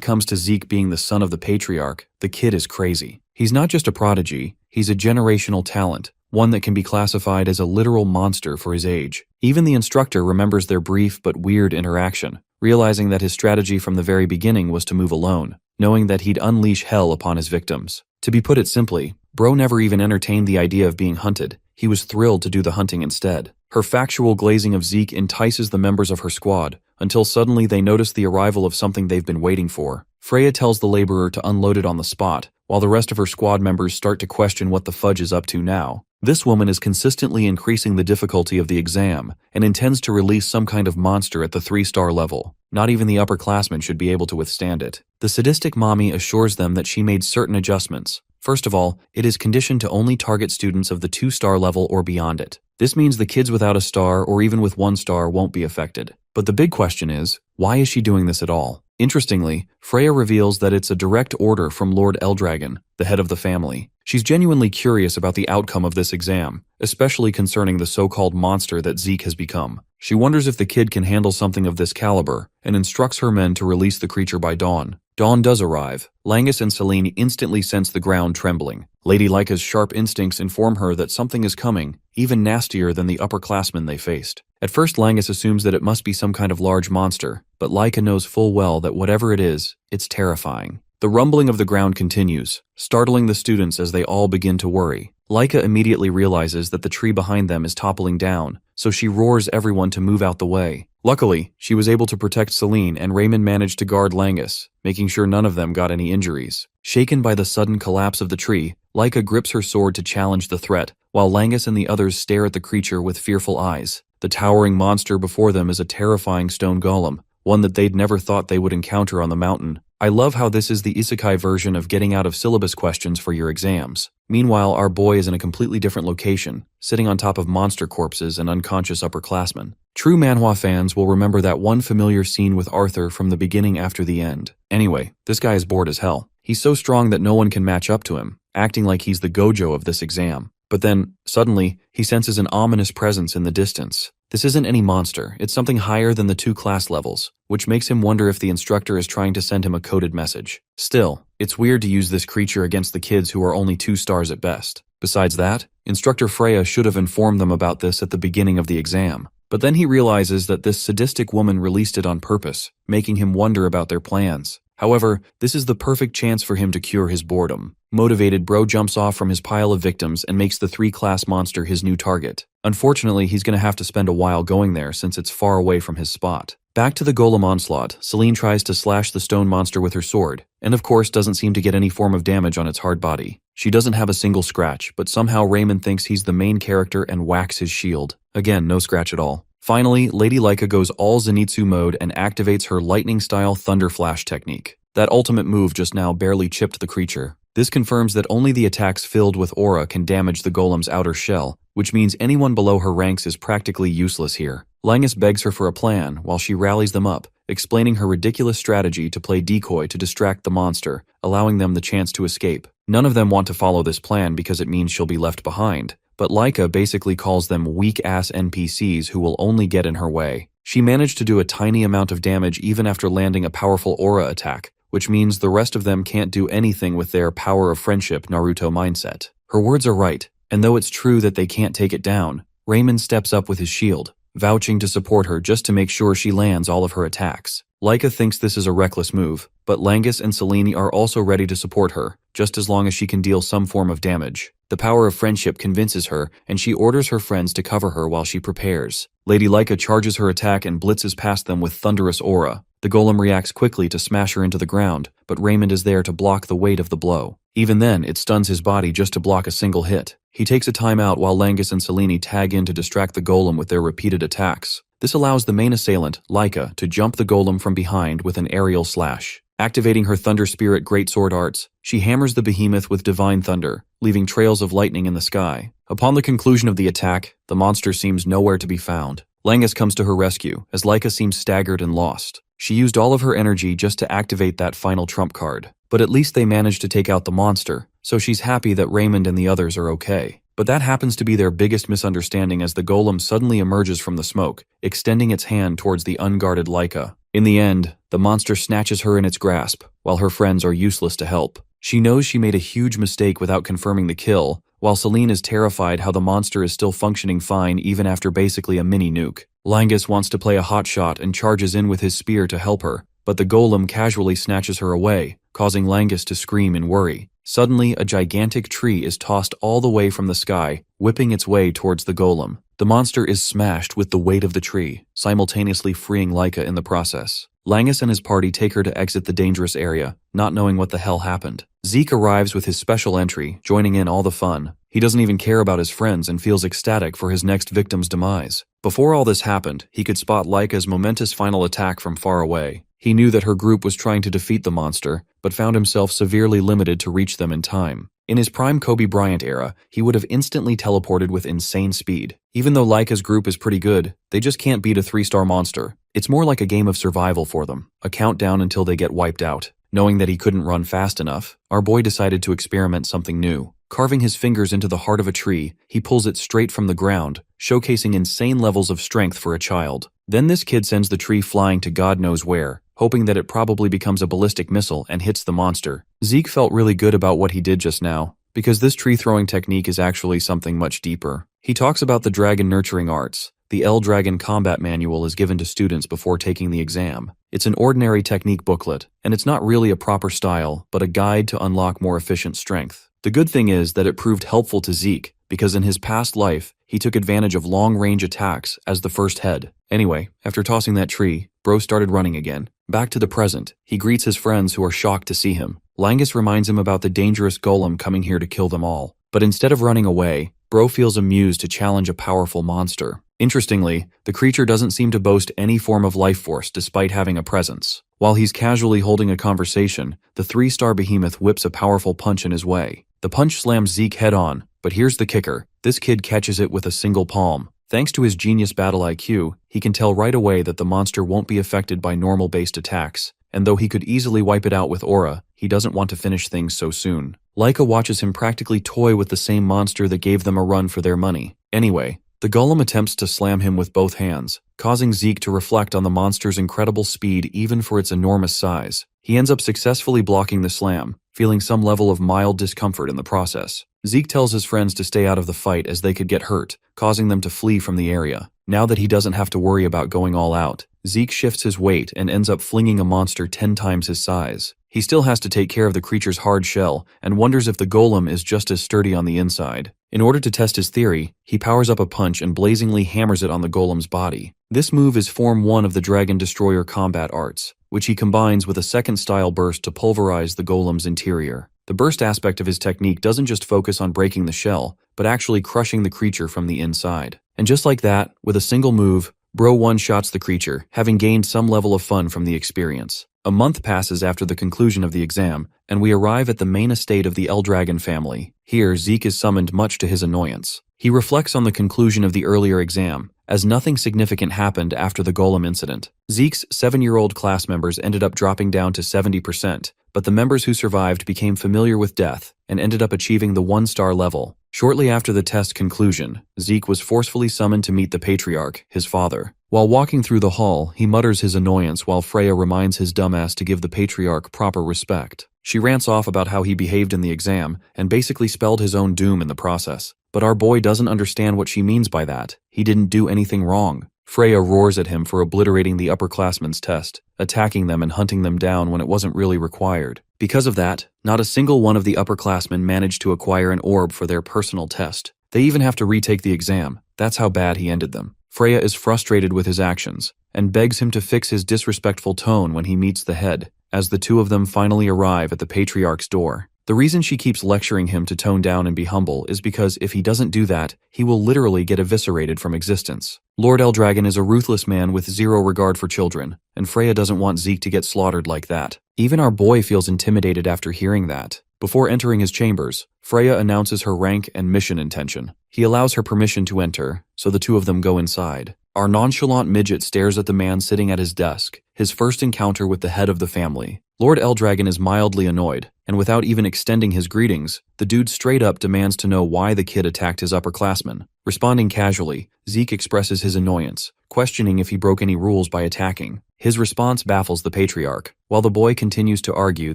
comes to Zeke being the son of the patriarch, the kid is crazy. He's not just a prodigy, he's a generational talent, one that can be classified as a literal monster for his age. Even the instructor remembers their brief but weird interaction, realizing that his strategy from the very beginning was to move alone, knowing that he'd unleash hell upon his victims. To be put it simply, Bro never even entertained the idea of being hunted. He was thrilled to do the hunting instead. Her factual glazing of Zeke entices the members of her squad, until suddenly they notice the arrival of something they've been waiting for. Freya tells the laborer to unload it on the spot, while the rest of her squad members start to question what the fudge is up to now. This woman is consistently increasing the difficulty of the exam, and intends to release some kind of monster at the 3-star level. Not even the upperclassmen should be able to withstand it. The sadistic mommy assures them that she made certain adjustments. First of all, it is conditioned to only target students of the 2-star level or beyond it. This means the kids without a star or even with 1 star won't be affected. But the big question is, why is she doing this at all? Interestingly, Freya reveals that it's a direct order from Lord Eldragon, the head of the family. She's genuinely curious about the outcome of this exam, especially concerning the so-called monster that Zeke has become. She wonders if the kid can handle something of this caliber, and instructs her men to release the creature by dawn. Dawn does arrive. Langus and Celine instantly sense the ground trembling. Lady Lyca's sharp instincts inform her that something is coming, even nastier than the upperclassmen they faced. At first, Langus assumes that it must be some kind of large monster, but Lyca knows full well that whatever it is, it's terrifying. The rumbling of the ground continues, startling the students as they all begin to worry. Lyca immediately realizes that the tree behind them is toppling down, so she roars everyone to move out the way. Luckily, she was able to protect Celine, and Raymond managed to guard Langus, making sure none of them got any injuries. Shaken by the sudden collapse of the tree, Lyca grips her sword to challenge the threat, while Langus and the others stare at the creature with fearful eyes. The towering monster before them is a terrifying stone golem, one that they'd never thought they would encounter on the mountain. I love how this is the isekai version of getting out of syllabus questions for your exams. Meanwhile, our boy is in a completely different location, sitting on top of monster corpses and unconscious upperclassmen. True Manhwa fans will remember that one familiar scene with Arthur from the beginning after the end. Anyway, this guy is bored as hell. He's so strong that no one can match up to him, acting like he's the Gojo of this exam. But then, suddenly, he senses an ominous presence in the distance. This isn't any monster, it's something higher than the 2 class levels, which makes him wonder if the instructor is trying to send him a coded message. Still, it's weird to use this creature against the kids who are only 2 stars at best. Besides that, Instructor Freya should have informed them about this at the beginning of the exam. But then he realizes that this sadistic woman released it on purpose, making him wonder about their plans. However, this is the perfect chance for him to cure his boredom. Motivated, Bro jumps off from his pile of victims and makes the 3-class monster his new target. Unfortunately, he's going to have to spend a while going there since it's far away from his spot. Back to the golem onslaught, Celine tries to slash the stone monster with her sword, and of course doesn't seem to get any form of damage on its hard body. She doesn't have a single scratch, but somehow Raymond thinks he's the main character and whacks his shield. Again, no scratch at all. Finally, Lady Lyca goes all Zenitsu mode and activates her lightning-style Thunder Flash technique. That ultimate move just now barely chipped the creature. This confirms that only the attacks filled with aura can damage the golem's outer shell, which means anyone below her ranks is practically useless here. Langus begs her for a plan while she rallies them up, explaining her ridiculous strategy to play decoy to distract the monster, allowing them the chance to escape. None of them want to follow this plan because it means she'll be left behind, but Lyca basically calls them weak-ass NPCs who will only get in her way. She managed to do a tiny amount of damage even after landing a powerful aura attack, which means the rest of them can't do anything with their power of friendship Naruto mindset. Her words are right, and though it's true that they can't take it down, Raymond steps up with his shield, vouching to support her just to make sure she lands all of her attacks. Laika thinks this is a reckless move, but Langus and Selene are also ready to support her, just as long as she can deal some form of damage. The power of friendship convinces her, and she orders her friends to cover her while she prepares. Lady Laika charges her attack and blitzes past them with thunderous aura. The golem reacts quickly to smash her into the ground, but Raymond is there to block the weight of the blow. Even then, it stuns his body just to block a single hit. He takes a timeout while Langus and Selene tag in to distract the golem with their repeated attacks. This allows the main assailant, Laika, to jump the golem from behind with an aerial slash. Activating her Thunder Spirit Greatsword arts, she hammers the behemoth with divine thunder, leaving trails of lightning in the sky. Upon the conclusion of the attack, the monster seems nowhere to be found. Langus comes to her rescue, as Laika seems staggered and lost. She used all of her energy just to activate that final trump card. But at least they managed to take out the monster, so she's happy that Raymond and the others are okay. But that happens to be their biggest misunderstanding as the golem suddenly emerges from the smoke, extending its hand towards the unguarded Laika. In the end, the monster snatches her in its grasp, while her friends are useless to help. She knows she made a huge mistake without confirming the kill, while Selene is terrified how the monster is still functioning fine even after basically a mini nuke. Langus wants to play a hotshot and charges in with his spear to help her, but the golem casually snatches her away, causing Langus to scream in worry. Suddenly, a gigantic tree is tossed all the way from the sky, whipping its way towards the golem. The monster is smashed with the weight of the tree, simultaneously freeing Laika in the process. Langus and his party take her to exit the dangerous area, not knowing what the hell happened. Zeke arrives with his special entry, joining in all the fun. He doesn't even care about his friends and feels ecstatic for his next victim's demise. Before all this happened, he could spot Laika's momentous final attack from far away. He knew that her group was trying to defeat the monster, but found himself severely limited to reach them in time. In his prime Kobe Bryant era, he would have instantly teleported with insane speed. Even though Laika's group is pretty good, they just can't beat a 3-star monster. It's more like a game of survival for them, a countdown until they get wiped out. Knowing that he couldn't run fast enough, our boy decided to experiment something new. Carving his fingers into the heart of a tree, he pulls it straight from the ground, showcasing insane levels of strength for a child. Then this kid sends the tree flying to God knows where, hoping that it probably becomes a ballistic missile and hits the monster. Zeke felt really good about what he did just now, because this tree-throwing technique is actually something much deeper. He talks about the dragon nurturing arts. The L-Dragon Combat Manual is given to students before taking the exam. It's an ordinary technique booklet, and it's not really a proper style, but a guide to unlock more efficient strength. The good thing is that it proved helpful to Zeke, because in his past life, he took advantage of long-range attacks as the first head. Anyway, after tossing that tree, Bro started running again. Back to the present, he greets his friends who are shocked to see him. Langus reminds him about the dangerous golem coming here to kill them all. But instead of running away, Bro feels amused to challenge a powerful monster. Interestingly, the creature doesn't seem to boast any form of life force despite having a presence. While he's casually holding a conversation, the 3-star behemoth whips a powerful punch in his way. The punch slams Zeke head on, but here's the kicker. This kid catches it with a single palm. Thanks to his genius battle IQ, he can tell right away that the monster won't be affected by normal-based attacks, and though he could easily wipe it out with aura, he doesn't want to finish things so soon. Laika watches him practically toy with the same monster that gave them a run for their money. Anyway, the golem attempts to slam him with both hands, causing Zeke to reflect on the monster's incredible speed even for its enormous size. He ends up successfully blocking the slam, feeling some level of mild discomfort in the process. Zeke tells his friends to stay out of the fight as they could get hurt, causing them to flee from the area. Now that he doesn't have to worry about going all out, Zeke shifts his weight and ends up flinging a monster 10 times his size. He still has to take care of the creature's hard shell and wonders if the golem is just as sturdy on the inside. In order to test his theory, he powers up a punch and blazingly hammers it on the golem's body. This move is Form 1 of the Dragon Destroyer combat arts, which he combines with a second style burst to pulverize the golem's interior. The burst aspect of his technique doesn't just focus on breaking the shell, but actually crushing the creature from the inside. And just like that, with a single move, Bro one-shots the creature, having gained some level of fun from the experience. A month passes after the conclusion of the exam, and we arrive at the main estate of the L-Dragon family. Here, Zeke is summoned much to his annoyance. He reflects on the conclusion of the earlier exam, as nothing significant happened after the golem incident. Zeke's 7-year-old class members ended up dropping down to 70%, but the members who survived became familiar with death and ended up achieving the 1-star level. Shortly after the test conclusion, Zeke was forcefully summoned to meet the patriarch, his father. While walking through the hall, he mutters his annoyance while Freya reminds his dumbass to give the patriarch proper respect. She rants off about how he behaved in the exam and basically spelled his own doom in the process. But our boy doesn't understand what she means by that. He didn't do anything wrong. Freya roars at him for obliterating the upperclassmen's test, attacking them and hunting them down when it wasn't really required. Because of that, not a single one of the upperclassmen managed to acquire an orb for their personal test. They even have to retake the exam. That's how bad he ended them. Freya is frustrated with his actions, and begs him to fix his disrespectful tone when he meets the head, as the two of them finally arrive at the Patriarch's door. The reason she keeps lecturing him to tone down and be humble is because if he doesn't do that, he will literally get eviscerated from existence. Lord Eldragon is a ruthless man with zero regard for children, and Freya doesn't want Zeke to get slaughtered like that. Even our boy feels intimidated after hearing that. Before entering his chambers, Freya announces her rank and mission intention. He allows her permission to enter, so the two of them go inside. Our nonchalant midget stares at the man sitting at his desk, his first encounter with the head of the family. Lord Eldragon is mildly annoyed, and without even extending his greetings, the dude straight up demands to know why the kid attacked his upperclassmen. Responding casually, Zeke expresses his annoyance, questioning if he broke any rules by attacking. His response baffles the Patriarch, while the boy continues to argue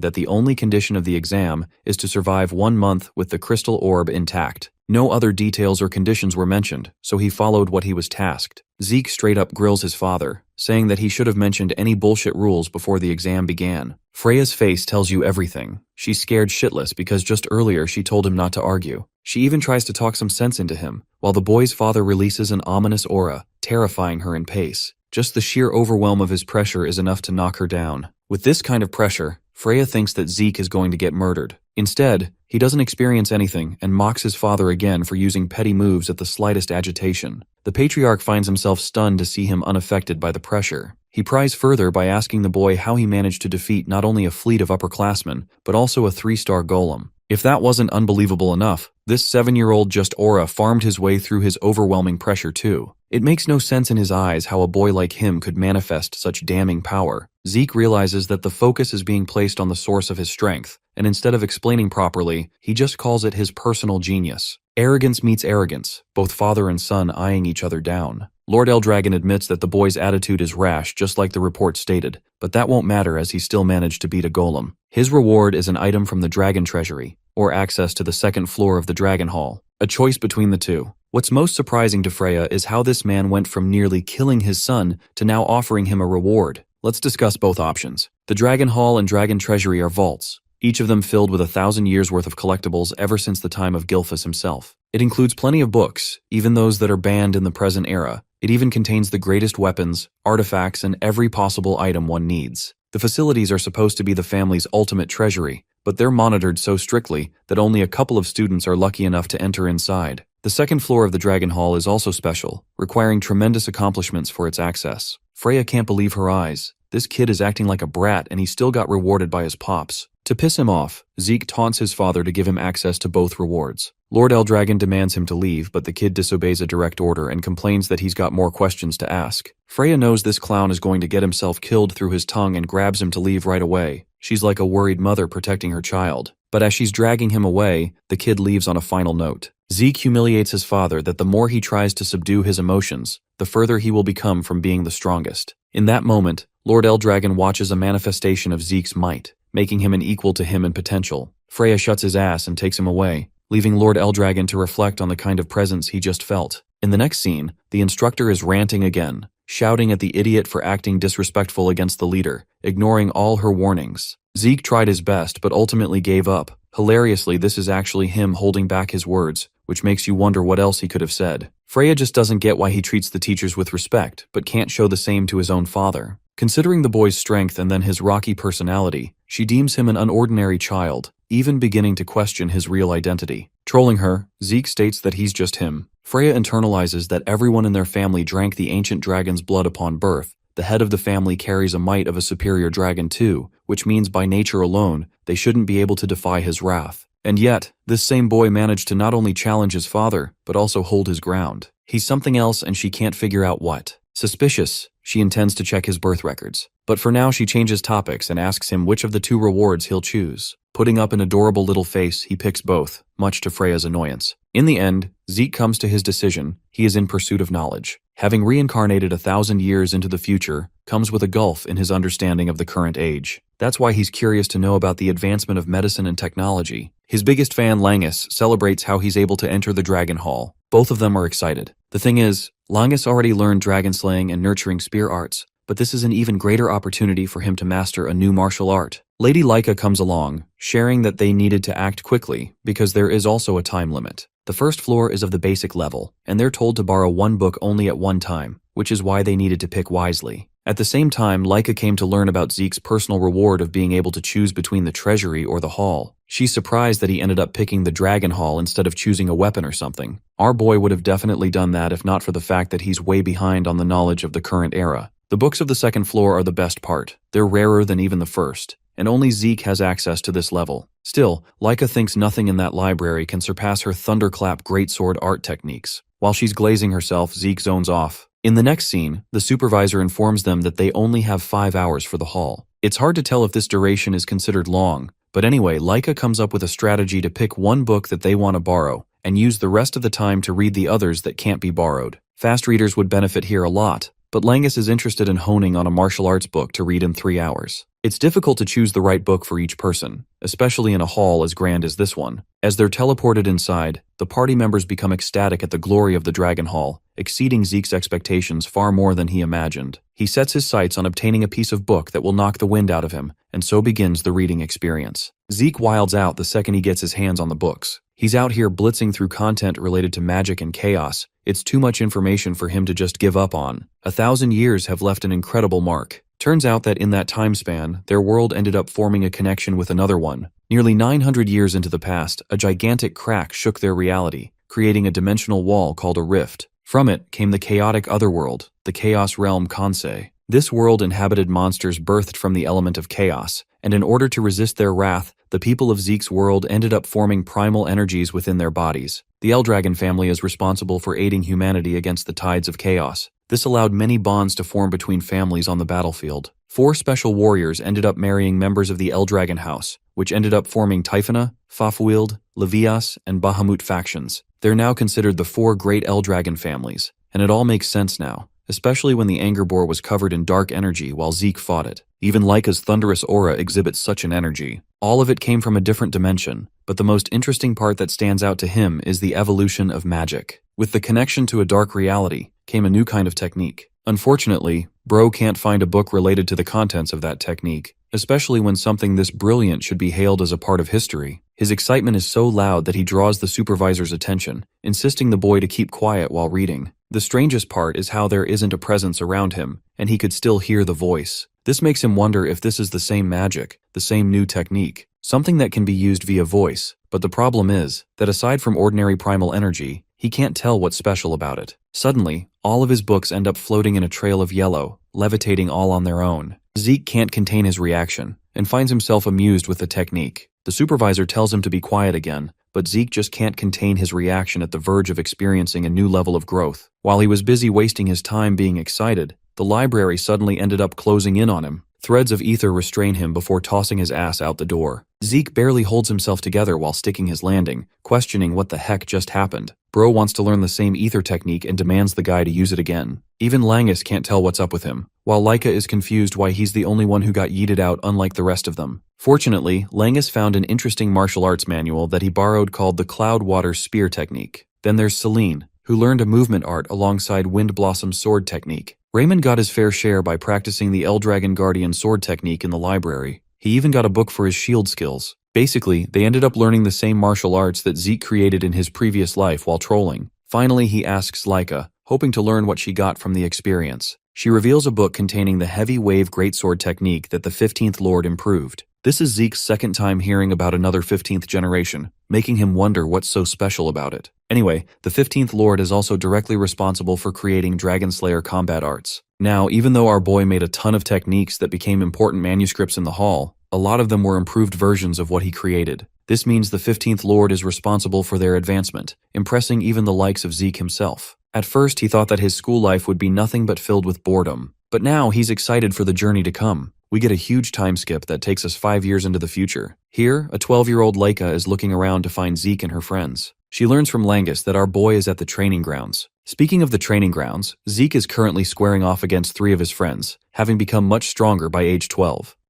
that the only condition of the exam is to survive 1 month with the crystal orb intact. No other details or conditions were mentioned, so he followed what he was tasked. Zeke straight up grills his father, saying that he should have mentioned any bullshit rules before the exam began. Freya's face tells you everything. She's scared shitless because just earlier she told him not to argue. She even tries to talk some sense into him, while the boy's father releases an ominous aura, terrifying her in pace. Just the sheer overwhelm of his pressure is enough to knock her down. With this kind of pressure, Freya thinks that Zeke is going to get murdered. Instead, he doesn't experience anything and mocks his father again for using petty moves at the slightest agitation. The Patriarch finds himself stunned to see him unaffected by the pressure. He pries further by asking the boy how he managed to defeat not only a fleet of upperclassmen, but also a 3-star golem. If that wasn't unbelievable enough, this 7-year-old just aura farmed his way through his overwhelming pressure too. It makes no sense in his eyes how a boy like him could manifest such damning power. Zeke realizes that the focus is being placed on the source of his strength, and instead of explaining properly, he just calls it his personal genius. Arrogance meets arrogance, both father and son eyeing each other down. Lord Eldragon admits that the boy's attitude is rash just like the report stated, but that won't matter as he still managed to beat a golem. His reward is an item from the Dragon Treasury, or access to the 2nd floor of the Dragon Hall. A choice between the two. What's most surprising to Freya is how this man went from nearly killing his son to now offering him a reward. Let's discuss both options. The Dragon Hall and Dragon Treasury are vaults, each of them filled with 1,000 years worth of collectibles ever since the time of Gilphus himself. It includes plenty of books, even those that are banned in the present era. It even contains the greatest weapons, artifacts, and every possible item one needs. The facilities are supposed to be the family's ultimate treasury, but they're monitored so strictly that only a couple of students are lucky enough to enter inside. The 2nd floor of the Dragon Hall is also special, requiring tremendous accomplishments for its access. Freya can't believe her eyes. This kid is acting like a brat and he still got rewarded by his pops. To piss him off, Zeke taunts his father to give him access to both rewards. Lord Eldragon demands him to leave, but the kid disobeys a direct order and complains that he's got more questions to ask. Freya knows this clown is going to get himself killed through his tongue and grabs him to leave right away. She's like a worried mother protecting her child. But as she's dragging him away, the kid leaves on a final note. Zeke humiliates his father that the more he tries to subdue his emotions, the further he will become from being the strongest. In that moment, Lord Eldragon watches a manifestation of Zeke's might, making him an equal to him in potential. Freya shuts his ass and takes him away, leaving Lord Eldragon to reflect on the kind of presence he just felt. In the next scene, the instructor is ranting again, shouting at the idiot for acting disrespectful against the leader, ignoring all her warnings. Zeke tried his best but ultimately gave up. Hilariously, this is actually him holding back his words, which makes you wonder what else he could have said. Freya just doesn't get why he treats the teachers with respect, but can't show the same to his own father. Considering the boy's strength and then his rocky personality, she deems him an unordinary child, even beginning to question his real identity. Trolling her, Zeke states that he's just him. Freya internalizes that everyone in their family drank the ancient dragon's blood upon birth. The head of the family carries a might of a superior dragon too, which means by nature alone, they shouldn't be able to defy his wrath. And yet, this same boy managed to not only challenge his father, but also hold his ground. He's something else and she can't figure out what. Suspicious, she intends to check his birth records. But for now she changes topics and asks him which of the two rewards he'll choose. Putting up an adorable little face, he picks both, much to Freya's annoyance. In the end, Zeke comes to his decision. He is in pursuit of knowledge. Having reincarnated 1,000 years into the future, comes with a gulf in his understanding of the current age. That's why he's curious to know about the advancement of medicine and technology. His biggest fan, Langus, celebrates how he's able to enter the Dragon Hall. Both of them are excited. The thing is, Langus already learned dragon slaying and nurturing spear arts, but this is an even greater opportunity for him to master a new martial art. Lady Laika comes along, sharing that they needed to act quickly because there is also a time limit. The first floor is of the basic level, and they're told to borrow one book only at one time, which is why they needed to pick wisely. At the same time, Laika came to learn about Zeke's personal reward of being able to choose between the treasury or the hall. She's surprised that he ended up picking the dragon hall instead of choosing a weapon or something. Our boy would have definitely done that if not for the fact that he's way behind on the knowledge of the current era. The books of the second floor are the best part. They're rarer than even the first, and only Zeke has access to this level. Still, Laika thinks nothing in that library can surpass her thunderclap greatsword art techniques. While she's glazing herself, Zeke zones off. In the next scene, the supervisor informs them that they only have 5 hours for the hall. It's hard to tell if this duration is considered long, but anyway, Laika comes up with a strategy to pick one book that they want to borrow, and use the rest of the time to read the others that can't be borrowed. Fast readers would benefit here a lot, but Langus is interested in honing on a martial arts book to read in 3 hours. It's difficult to choose the right book for each person, especially in a hall as grand as this one. As they're teleported inside, the party members become ecstatic at the glory of the Dragon Hall, exceeding Zeke's expectations far more than he imagined. He sets his sights on obtaining a piece of book that will knock the wind out of him, and so begins the reading experience. Zeke wilds out the second he gets his hands on the books. He's out here blitzing through content related to magic and chaos. It's too much information for him to just give up on. 1,000 years have left an incredible mark. Turns out that in that time span, their world ended up forming a connection with another one. Nearly 900 years into the past, a gigantic crack shook their reality, creating a dimensional wall called a rift. From it came the chaotic otherworld, the Chaos Realm Kansei. This world inhabited monsters birthed from the element of chaos, and in order to resist their wrath, the people of Zeke's world ended up forming primal energies within their bodies. The Eldragon family is responsible for aiding humanity against the tides of chaos. This allowed many bonds to form between families on the battlefield. 4 special warriors ended up marrying members of the Eldragon house, which ended up forming Typhona, Fafwild, Levias, and Bahamut factions. They're now considered the 4 great Eldragon families, and it all makes sense now, especially when the Angerbor was covered in dark energy while Zeke fought it. Even Laika's thunderous aura exhibits such an energy. All of it came from a different dimension, but the most interesting part that stands out to him is the evolution of magic. With the connection to a dark reality came a new kind of technique. Unfortunately, Bro can't find a book related to the contents of that technique, especially when something this brilliant should be hailed as a part of history. His excitement is so loud that he draws the supervisor's attention, insisting the boy to keep quiet while reading. The strangest part is how there isn't a presence around him, and he could still hear the voice. This makes him wonder if this is the same magic, the same new technique, something that can be used via voice. But the problem is that aside from ordinary primal energy, he can't tell what's special about it. Suddenly, all of his books end up floating in a trail of yellow, levitating all on their own. Zeke can't contain his reaction, and finds himself amused with the technique. The supervisor tells him to be quiet again, but Zeke just can't contain his reaction at the verge of experiencing a new level of growth. While he was busy wasting his time being excited, the library suddenly ended up closing in on him. Threads of ether restrain him before tossing his ass out the door. Zeke barely holds himself together while sticking his landing, questioning what the heck just happened. Bro wants to learn the same ether technique and demands the guy to use it again. Even Langus can't tell what's up with him, while Laika is confused why he's the only one who got yeeted out unlike the rest of them. Fortunately, Langus found an interesting martial arts manual that he borrowed called the Cloud Water Spear Technique. Then there's Celine, who learned a movement art alongside Wind Blossom's sword technique. Raymond got his fair share by practicing the Eldragon Guardian sword technique in the library. He even got a book for his shield skills. Basically, they ended up learning the same martial arts that Zeke created in his previous life while trolling. Finally, he asks Laika, hoping to learn what she got from the experience. She reveals a book containing the heavy wave greatsword technique that the 15th Lord improved. This is Zeke's second time hearing about another 15th generation, making him wonder what's so special about it. Anyway, the 15th Lord is also directly responsible for creating Dragon Slayer combat arts. Now, even though our boy made a ton of techniques that became important manuscripts in the hall, a lot of them were improved versions of what he created. This means the 15th Lord is responsible for their advancement, impressing even the likes of Zeke himself. At first, he thought that his school life would be nothing but filled with boredom. But now, he's excited for the journey to come. We get a huge time skip that takes us 5 years into the future. Here, a 12-year-old Laika is looking around to find Zeke and her friends. She learns from Langus that our boy is at the training grounds. Speaking of the training grounds, Zeke is currently squaring off against 3 of his friends, having become much stronger by age 12.